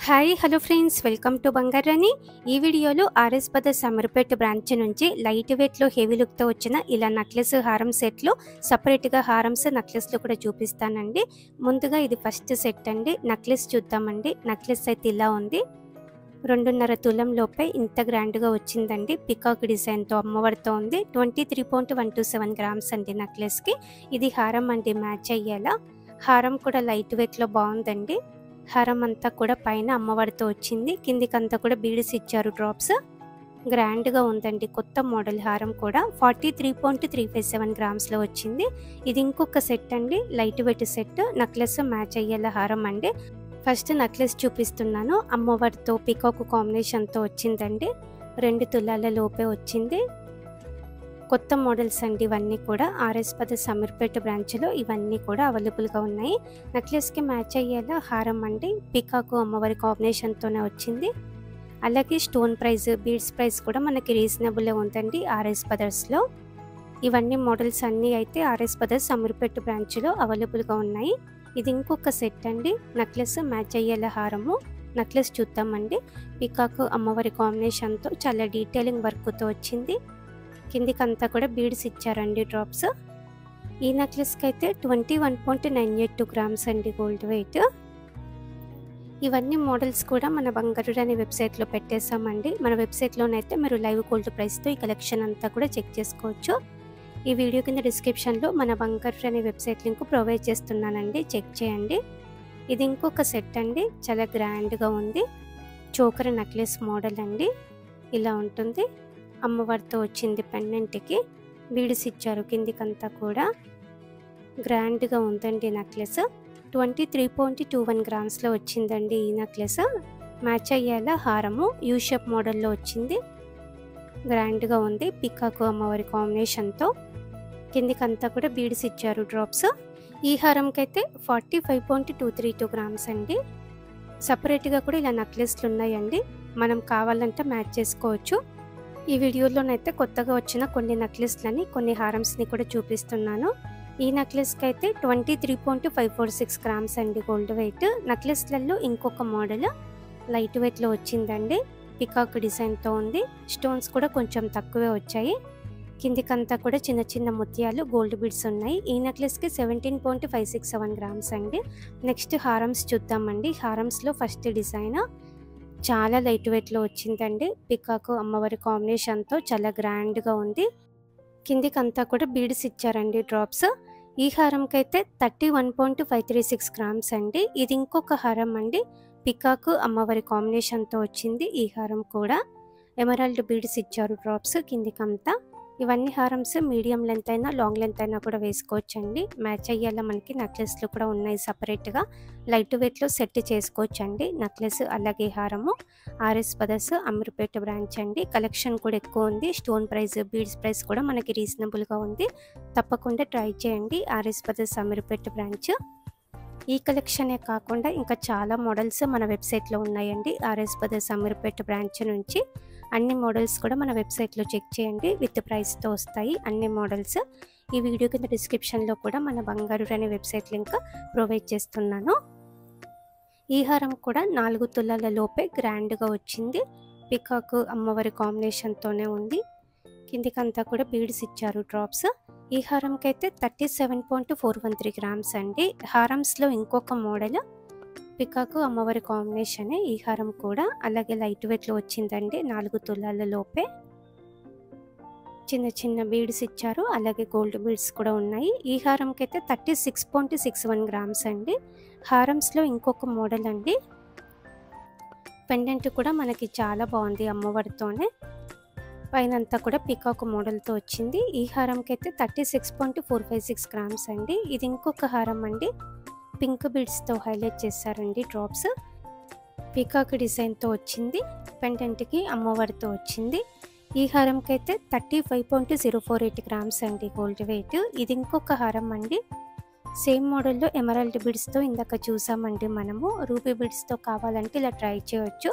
Hi hello friends, welcome to Bangarani. ఈ వీడియోలో RS brothers Ameerpet branch నుంచి లైట్ వెయిట్లో హెవీ లుక్తో వచ్చిన ఇలా నక్లెస్ హారం సెట్లు, సపరేట్గా హారమ్స్ నక్లెస్లు కూడా చూపిస్తానండి. ముందుగా ఇది ఫస్ట్ సెట్ అండి. నక్లెస్ చూద్దామండి. నక్లెస్ అయితే ఇలా ఉంది. 2.5 తులం లోపే ఇంత గ్రాండ్గా వచ్చిందండి. పికాక్ డిజైన్తో అమ్మవారితో ఉంది. 23.127 గ్రామ్స్ అండి నక్లెస్కి. ఇది హారం అండి, మ్యాచ్ అయ్యేలా. హారం కూడా లైట్ వెయిట్లో బాగుందండి. హారం అంతా కూడా పైన అమ్మవారితో వచ్చింది. కిందికంతా కూడా బీడ్స్ ఇచ్చారు, డ్రాప్స్. గ్రాండ్గా ఉందండి. కొత్త మోడల్ హారం కూడా 43.357 గ్రామ్స్లో వచ్చింది. ఇది ఇంకొక సెట్ అండి, light weight set. Necklace match అయ్యేలా హారం అండి. ఫస్ట్ నక్లెస్ చూపిస్తున్నాను. అమ్మవారితో పికాక్ కాంబినేషన్తో వచ్చిందండి. 2 తులాల లోపే వచ్చింది. కొత్త మోడల్స్ అండి ఇవన్నీ కూడా. ఆర్ఎస్ బ్రదర్స్ అమీర్పేట్ బ్రాంచ్లో ఇవన్నీ కూడా అవైలబుల్గా ఉన్నాయి. నక్లెస్కి మ్యాచ్ అయ్యేలా హారం అండి. పికాకు అమ్మవారి కాంబినేషన్తోనే వచ్చింది. అలాగే స్టోన్ ప్రైస్, బీడ్స్ ప్రైస్ కూడా మనకి రీజనబుల్ ఉందండి ఆర్ఎస్ బ్రదర్స్లో. ఇవన్నీ మోడల్స్ అన్నీ అయితే ఆర్ఎస్ బ్రదర్స్ అమీర్పేట్ బ్రాంచ్లో అవైలబుల్గా ఉన్నాయి. ఇది ఇంకొక సెట్ అండి. నక్లెస్ మ్యాచ్ అయ్యేలా హారము. నక్లెస్ చూద్దామండి. పికాకు అమ్మవారి కాంబినేషన్తో చాలా డీటెయిలింగ్ వర్క్తో వచ్చింది. కిందికంతా కూడా బీడ్స్ ఇచ్చారండి, డ్రాప్స్. ఈ నక్లెస్కి అయితే 21.982 గ్రామ్స్ అండి గోల్డ్ వెయిట్. ఇవన్నీ మోడల్స్ కూడా మన బంగారురాణి వెబ్సైట్లో పెట్టేశామండి. మన వెబ్సైట్లోనైతే మీరు లైవ్ గోల్డ్ ప్రైస్తో ఈ కలెక్షన్ అంతా కూడా చెక్ చేసుకోవచ్చు. ఈ వీడియో కింద డిస్క్రిప్షన్లో మన బంగారురాణి వెబ్సైట్ లింక్ ప్రొవైడ్ చేస్తున్నానండి, చెక్ చేయండి. ఇది ఇంకొక సెట్ అండి. చాలా గ్రాండ్గా ఉంది. చోకర్ నెక్లెస్ మోడల్ అండి. ఇలా ఉంటుంది. అమ్మవారితో వచ్చింది. పెండెంట్కి బీడ్స్ ఇచ్చారు. కిందికంతా కూడా గ్రాండ్గా ఉందండి నెక్లెస్. 23.21 గ్రామ్స్లో వచ్చిందండి ఈ నెక్లెస్. మ్యాచ్ అయ్యేలా హారము యూ షేప్ మోడల్లో వచ్చింది. గ్రాండ్గా ఉంది. పికాకు అమ్మవారి కాంబినేషన్తో కిందికంతా కూడా బీడ్స్ ఇచ్చారు, డ్రాప్స్. ఈ హారంకి అయితే 45.232 గ్రామ్స్ అండి. సపరేట్గా కూడా ఇలా నెక్లెస్లు ఉన్నాయండి. మనం కావాలంటే మ్యాచ్ చేసుకోవచ్చు. ఈ వీడియోలోనైతే కొత్తగా వచ్చిన కొన్ని నెక్లెస్లని, కొన్ని హారమ్స్ని కూడా చూపిస్తున్నాను. ఈ నెక్లెస్కి అయితే 23.546 గ్రామ్స్ అండి గోల్డ్ వెయిట్. నెక్లెస్లలో ఇంకొక మోడల్ లైట్ వెయిట్లో వచ్చిందండి. పికాక్ డిజైన్తో ఉంది. స్టోన్స్ కూడా కొంచెం తక్కువే వచ్చాయి. కిందికంతా కూడా చిన్న చిన్న ముత్యాలు, గోల్డ్ బీడ్స్ ఉన్నాయి. ఈ నెక్లెస్కి 17.567 గ్రామ్స్ అండి. నెక్స్ట్ హారమ్స్ చూద్దామండి. హారమ్స్లో ఫస్ట్ డిజైన్ చాలా లైట్ వెయిట్లో వచ్చిందండి. పికాకు అమ్మవారి కాంబినేషన్తో చాలా గ్రాండ్గా ఉంది. కిందికంతా కూడా బీడ్స్ ఇచ్చారండి, డ్రాప్స్. ఈ హారంకి అయితే 31.536 గ్రామ్స్ అండి. ఇది ఇంకొక హారం అండి. పికాకు అమ్మవారి కాంబినేషన్తో వచ్చింది. ఈ హారం కూడా ఎమరాల్డ్ బీడ్స్ ఇచ్చారు, డ్రాప్స్. కిందికంతా ఇవన్నీ హారమ్స్ మీడియం లెంత్ అయినా లాంగ్ లెంత్ అయినా కూడా వేసుకోవచ్చండి. మ్యాచ్ అయ్యేలా మనకి నెక్లెస్లు కూడా ఉన్నాయి సపరేట్గా. లైట్ వెయిట్లో సెట్ చేసుకోవచ్చండి నెక్లెస్ అలాగే హారము. ఆర్ఎస్ బ్రదర్స్ అమీర్పేట్ బ్రాంచ్ అండి. కలెక్షన్ కూడా ఎక్కువ ఉంది. స్టోన్ ప్రైస్, బీడ్స్ ప్రైస్ కూడా మనకి రీజనబుల్గా ఉంది. తప్పకుండా ట్రై చేయండి ఆర్ఎస్ బ్రదర్స్ అమీర్పేట్ బ్రాంచ్. ఈ కలెక్షనే కాకుండా ఇంకా చాలా మోడల్స్ మన వెబ్సైట్లో ఉన్నాయండి. ఆర్ఎస్ బ్రదర్స్ అమీర్పేట్ బ్రాంచ్ నుంచి అన్ని మోడల్స్ కూడా మన వెబ్సైట్లో చెక్ చేయండి. విత్ ప్రైస్తో వస్తాయి అన్ని మోడల్స్. ఈ వీడియో కింద డిస్క్రిప్షన్లో కూడా మన బంగారురాణి వెబ్సైట్ లింక్ ప్రొవైడ్ చేస్తున్నాను. ఈ హారం కూడా 4 తులాల లోపే గ్రాండ్గా వచ్చింది. పికాకు అమ్మవారి కాంబినేషన్తోనే ఉంది. కిందికంతా కూడా బీడ్స్ ఇచ్చారు, డ్రాప్స్. ఈ హారంకి అయితే 37.413 గ్రామ్స్ అండి. హారమ్స్లో ఇంకొక మోడల్ పికాకు అమ్మవారి కాంబినేషనే. ఈ హారం కూడా అలాగే లైట్ వెయిట్లో వచ్చిందండి. 4 తులాల లోపే చిన్న చిన్న బీడ్స్ ఇచ్చారు. అలాగే గోల్డ్ బీడ్స్ కూడా ఉన్నాయి. ఈ హారంకి అయితే 36.61 గ్రామ్స్ అండి. హారమ్స్లో ఇంకొక మోడల్ అండి. పెండెంట్ కూడా మనకి చాలా బాగుంది అమ్మవారితోనే. పైనంతా కూడా పికాక్ మోడల్తో వచ్చింది. ఈ హారంకి అయితే 36.456 గ్రామ్స్ అండి. ఇది ఇంకొక హారం అండి. పింక్ బీడ్స్తో హైలైట్ చేశారండి, డ్రాప్స్. పికాక్ డిజైన్తో వచ్చింది. పెండెంట్కి అమ్మవారితో వచ్చింది. ఈ హారంకి అయితే 35.048 గ్రామ్స్ అండి గోల్డ్ వెయిట్. ఇది ఇంకొక హారం అండి. సేమ్ మోడల్లో ఎమరాల్డ్ బీడ్స్తో ఇందాక చూసామండి మనము. రూబీ బీడ్స్తో కావాలంటే ఇలా ట్రై చేయవచ్చు.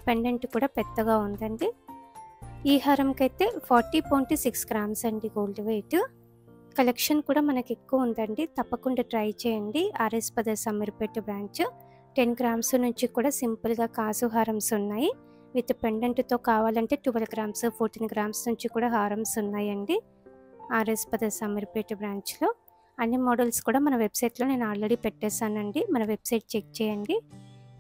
పెండెంట్ కూడా పెద్దగా ఉందండి. ఈ హారంకి అయితే 40.6 గ్రామ్స్ అండి గోల్డ్ వెయిట్. కలెక్షన్ కూడా మనకి ఎక్కువ ఉందండి. తప్పకుండా ట్రై చేయండి RS brothers Ameerpet branch. 10 grams నుంచి కూడా సింపుల్గా కాసు హారమ్స్ ఉన్నాయి. విత్ పెండెంట్తో కావాలంటే 12 గ్రామ్స్ 14 గ్రామ్స్ నుంచి కూడా హారమ్స్ ఉన్నాయండి. ఆర్ఎస్ బ్రదర్స్ అమీర్పేట బ్రాంచ్లో అన్ని మోడల్స్ కూడా మన వెబ్సైట్లో నేను ఆల్రెడీ పెట్టేశానండి. మన వెబ్సైట్ చెక్ చేయండి.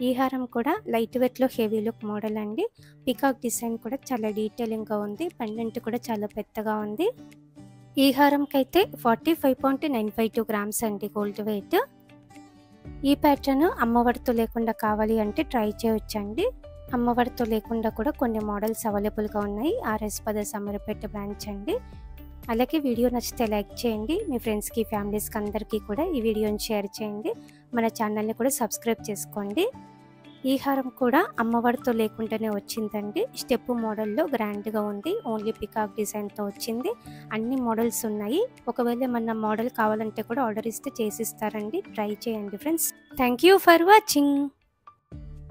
ఈ హారం కూడా లైట్ వెయిట్లో హెవీ లుక్ మోడల్ అండి. పికాక్ డిజైన్ కూడా చాలా డీటెయిలింగ్గా ఉంది. పెండెంట్ కూడా చాలా పెద్దగా ఉంది. ఈ హారంకి అయితే 45.952 గ్రామ్స్ అండి గోల్డ్ వెయిట్. ఈ ప్యాటర్న్ అమ్మవారితో లేకుండా కావాలి అంటే ట్రై చేయొచ్చండి. అమ్మవారితో లేకుండా కూడా కొన్ని మోడల్స్ అవైలబుల్గా ఉన్నాయి. ఆర్ఎస్ బ్రదర్స్ అమీర్పేట బ్రాంచ్ అండి. అలాగే వీడియో నచ్చితే లైక్ చేయండి. మీ ఫ్రెండ్స్కి ఫ్యామిలీస్కి అందరికీ కూడా ఈ వీడియోని షేర్ చేయండి. మన ఛానల్ని కూడా సబ్స్క్రైబ్ చేసుకోండి. ఈ హారం కూడా అమ్మవారితో లేకుండానే వచ్చిందండి. స్టెప్ మోడల్లో గ్రాండ్గా ఉంది. ఓన్లీ పికాక్ డిజైన్తో వచ్చింది. అన్ని మోడల్స్ ఉన్నాయి. ఒకవేళ ఏమన్నా మోడల్ కావాలంటే కూడా ఆర్డర్ ఇస్తే చేసిస్తారండి. ట్రై చేయండి friends. Thank you for watching.